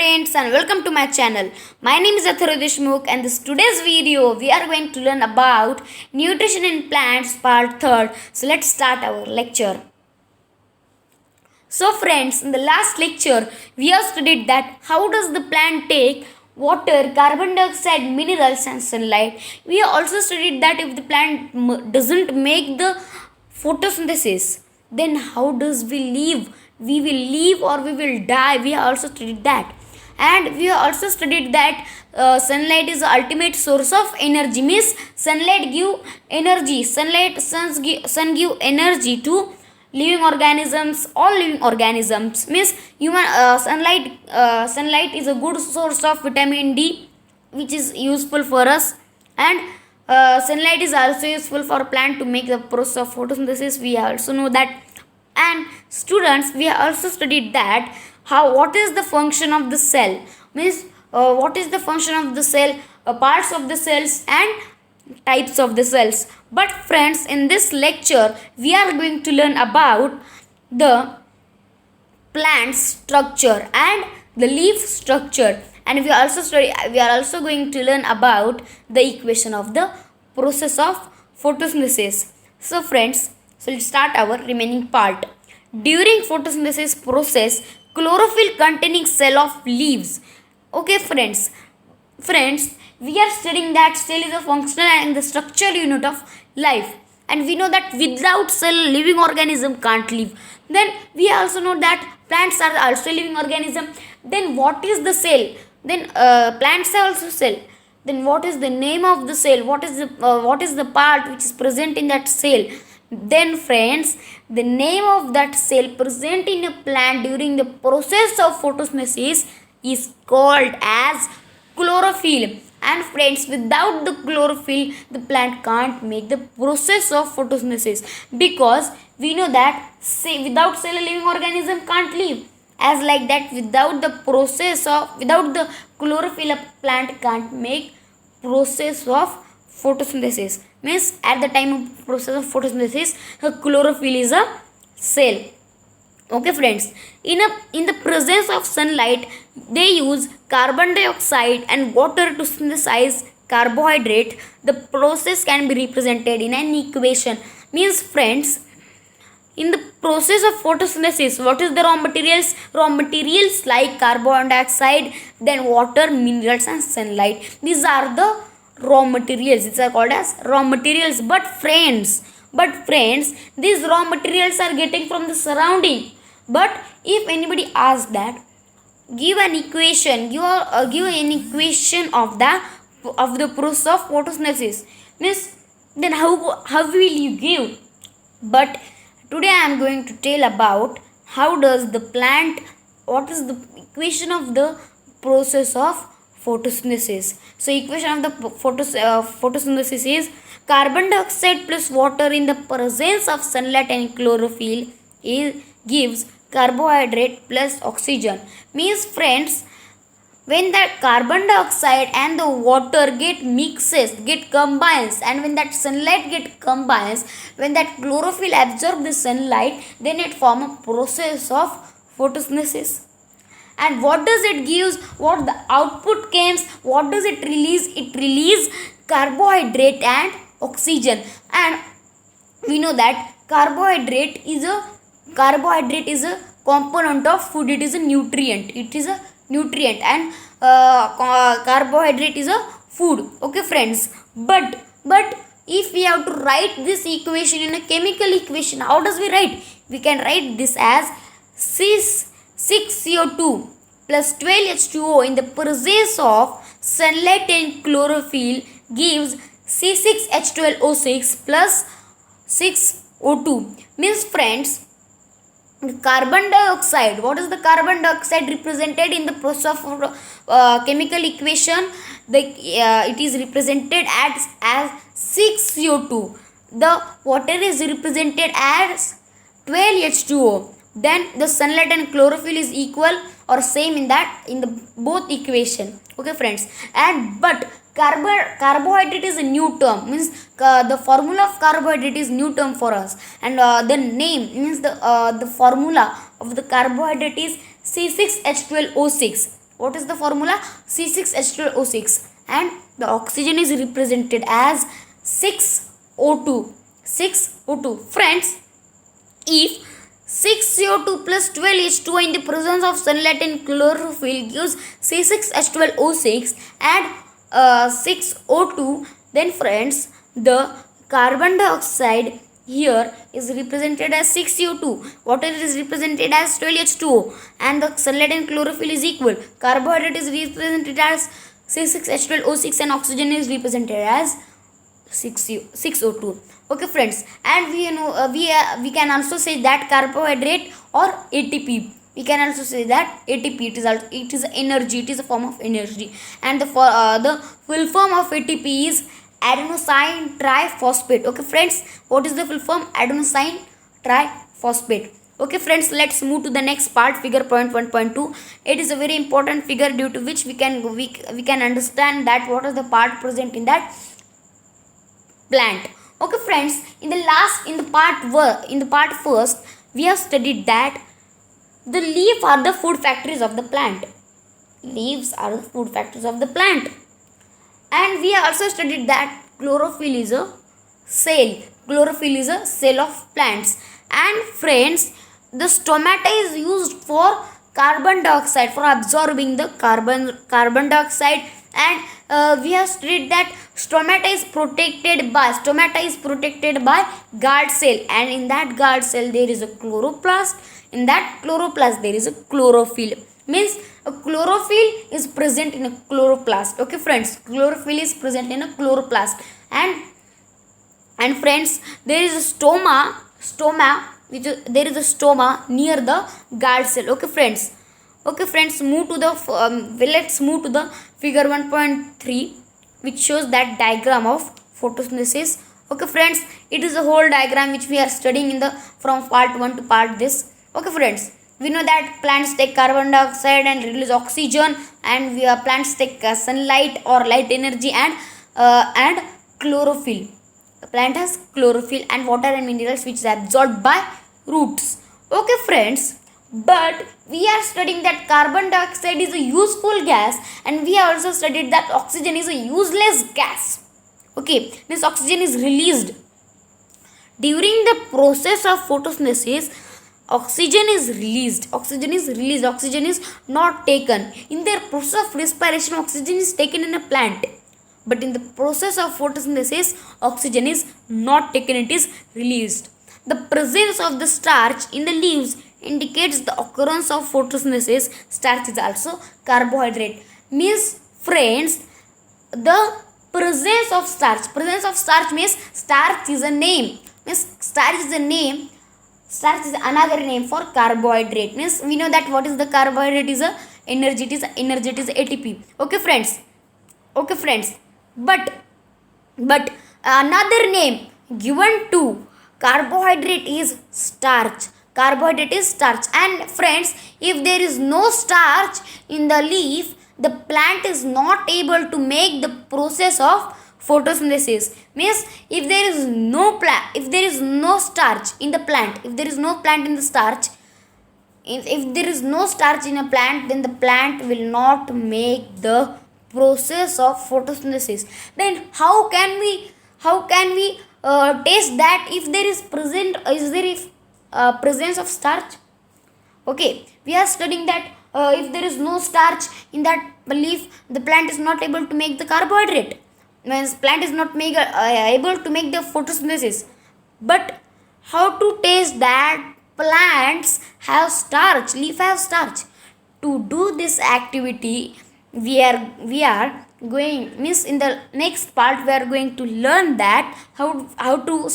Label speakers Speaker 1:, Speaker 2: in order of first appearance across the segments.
Speaker 1: friends and welcome to my channel. My name is Atharva Deshmukh and this today's video we are going to learn about nutrition in plants part 3rd. So let's start our lecture. So friends, in the last lecture we have studied that how does the plant take water, carbon dioxide, minerals and sunlight. We have also studied that if the plant doesn't make the photosynthesis, then how does we live? We will live or we will die. We have also studied that. And we have also studied that sunlight is the ultimate source of energy. Means sunlight give energy. Sun give energy to living organisms. All living organisms. Means human sunlight is a good source of vitamin D, which is useful for us. And sunlight is also useful for plant to make the process of photosynthesis. We also know that. And students, we have also studied that what is the function of the cell. Means what is the function of the cell, parts of the cells and types of the cells. But friends, in this lecture we are going to learn about the plant structure and the leaf structure, and we are also going to learn about the equation of the process of photosynthesis. So friends, so let's start our remaining part. During photosynthesis process, chlorophyll containing cell of leaves. Okay friends, we are studying that cell is a functional and the structural unit of life, and we know that without cell living organism can't live. Then we also know that plants are also living organism. Then what is the cell? Then plants are also cell. Then what is the name of the cell? What is the part which is present in that cell? Then friends, the name of that cell present in a plant during the process of photosynthesis is called as chlorophyll. And friends, without the chlorophyll the plant can't make the process of photosynthesis, because we know that without cell a living organism can't live. As like that, without the chlorophyll a plant can't make process of photosynthesis. Means at the time of process of photosynthesis, chlorophyll is a cell. Okay friends, in the presence of sunlight they use carbon dioxide and water to synthesize carbohydrate. The process can be represented in an equation. Means friends, in the process of photosynthesis, what is the raw materials? Raw materials like carbon dioxide, then water, minerals and sunlight. These are the raw materials. These are called as raw materials. But friends, these raw materials are getting from the surrounding. But if anybody asks that, give an equation of the process of photosynthesis, means then how will you give? But today I am going to tell about how does the plant, what is the equation of the process of photosynthesis. So equation of the photosynthesis is carbon dioxide plus water in the presence of sunlight and chlorophyll gives carbohydrate plus oxygen. Means friends, when that carbon dioxide and the water get combines, and when that sunlight combines, when that chlorophyll absorb the sunlight, then it form a process of photosynthesis. And what does it gives? What the output comes? What does it release? It release carbohydrate and oxygen. And we know that carbohydrate is a component of food. It is a nutrient. And carbohydrate is a food. Okay friends, but if we have to write this equation in a chemical equation, how does we write? We can write this as 6CO2 plus 12H2O in the presence of sunlight and chlorophyll gives C6H12O6 plus 6O2. Means friends, carbon dioxide, what is the carbon dioxide represented in the process of chemical equation? It is represented as 6CO2. The water is represented as 12H2O. Then the sunlight and chlorophyll is equal or same in the both equation. Okay friends, and but carbohydrate is a new term. Means the formula of carbohydrate is new term for us, and the name means the formula of the carbohydrate is C6H12O6. What is the formula? C6H12O6, and the oxygen is represented as 6O2. 6O2. Friends, if 6CO2 plus 12H2O in the presence of sunlight and chlorophyll gives C6H12O6 and 6O2, then friends, the carbon dioxide here is represented as 6CO2, water is represented as 12H2O, and the sunlight and chlorophyll is equal. Carbohydrate is represented as C6H12O6 and oxygen is represented as 6O2. Okay friends, and we can also say that carbohydrate or ATP, we can also say that ATP, it is energy, it is a form of energy, and the full form of ATP is adenosine triphosphate. Okay friends, what is the full form? Adenosine triphosphate. Okay friends, let's move to the next part, figure point 1.2. It is a very important figure due to which we can understand that what is the part present in that plant. Okay friends, in the part first, we have studied that the leaf are the food factories of the plant. Leaves are the food factories of the plant. And we also studied that chlorophyll is a cell. Chlorophyll is a cell of plants. And friends, the stomata is used for carbon dioxide, for absorbing the carbon dioxide, and we have studied that stomata is protected by guard cell, and in that guard cell there is a chloroplast. In that chloroplast there is a chlorophyll. Means a chlorophyll is present in a chloroplast. Okay friends, chlorophyll is present in a chloroplast, and friends, there is a there is a stoma near the guard cell. Okay friends, let's move to the figure 1.3, which shows that diagram of photosynthesis. Okay friends, it is a whole diagram which we are studying from part 1 to part this. Okay friends, we know that plants take carbon dioxide and release oxygen, and plants take sunlight or light energy and chlorophyll. The plant has chlorophyll and water and minerals which is absorbed by roots. Okay friends, but we are studying that carbon dioxide is a useful gas, and we have also studied that oxygen is a useless gas. Okay, this oxygen is released during the process of photosynthesis. Oxygen is released, oxygen is not taken. In the process of respiration, oxygen is taken in a plant, but in the process of photosynthesis, oxygen is not taken, it is released. The presence of the starch in the leaves indicates the occurrence of photosynthesis. Starch is also carbohydrate. Means friends, the presence of starch means starch is a name. Starch is another name for carbohydrate. Means we know that what is the carbohydrate is a energy. It is ATP. Okay friends. But another name given to carbohydrate is starch. And friends, if there is no starch in the leaf, the plant is not able to make the process of photosynthesis. Means if there is no starch in the plant, if there is no starch in a plant, then the plant will not make the process of photosynthesis. Then how can we taste that if there is presence of starch? Okay, we are studying that if there is no starch in that leaf, the plant is not able to make the carbohydrate. Means plant is not able to make the photosynthesis. But how to taste that plants have starch, leaf have starch? To do this activity, we are going, means in the next part we are going to learn that how to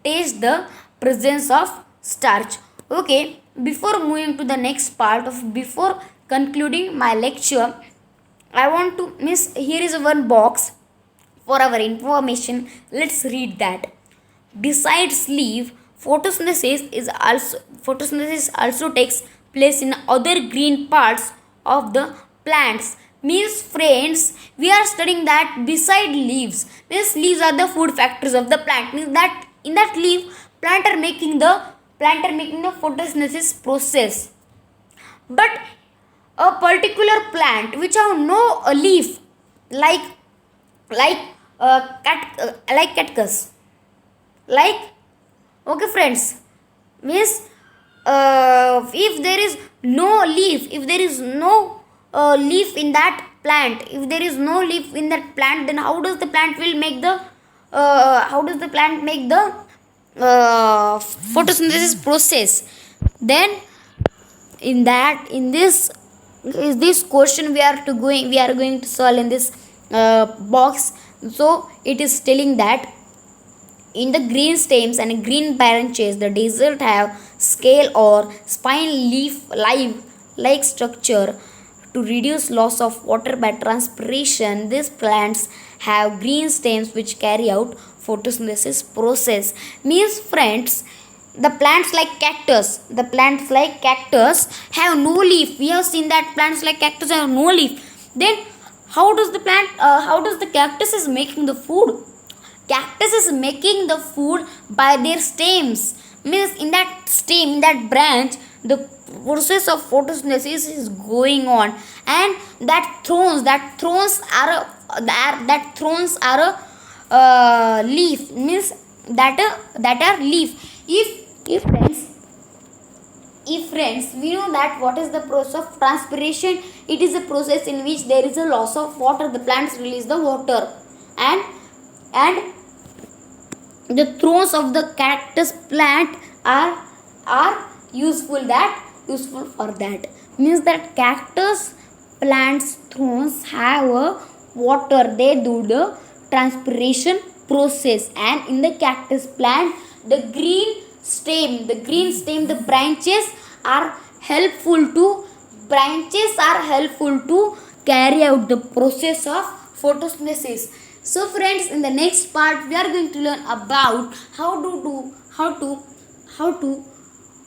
Speaker 1: taste the presence of starch. Okay, before moving to the next part before concluding my lecture, I want to here is one box for our information. Let's read that. Besides leaf, photosynthesis also takes place in other green parts of the plants. Means friends, we are studying that beside leaves, means leaves are the food factories of the plant. Means that in that leaf, plant are making the photosynthesis process. But a particular plant which have no leaf, like like like cactus, like, okay friends, means if there is no leaf, if there is no leaf in that plant, if there is no leaf in that plant, then how does the plant will make the how does the plant make the photosynthesis process? Then in that, in this is this question we are going to solve in this box. So it is telling that in the green stems and green branches, the desert have scale or spine leaf like structure to reduce loss of water by transpiration. These plants have green stems which carry out photosynthesis process. Means friends, the plants like cactus, the plants like cactus have no leaf. We have seen that plants like cactus have no leaf. Then how does the plant how does the cactus is making the food? Cactus is making the food by their stems. Means in that stem, in that branch, the process of photosynthesis is going on, and that thorns are a leaf. Means that are leaf. If friends, we know that what is the process of transpiration. It is a process in which there is a loss of water. The plants release the water, and the thorns of the cactus plant are useful for that. Means that cactus plants thorns have a water, they do the transpiration process. And in the cactus plant, the green stem, the branches are helpful to carry out the process of photosynthesis. So friends, in the next part we are going to learn about how to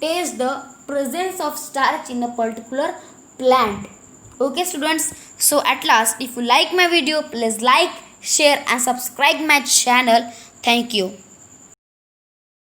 Speaker 1: taste the presence of starch in a particular plant. Okay students, so at last, if you like my video, please like, share and subscribe my channel. Thank you.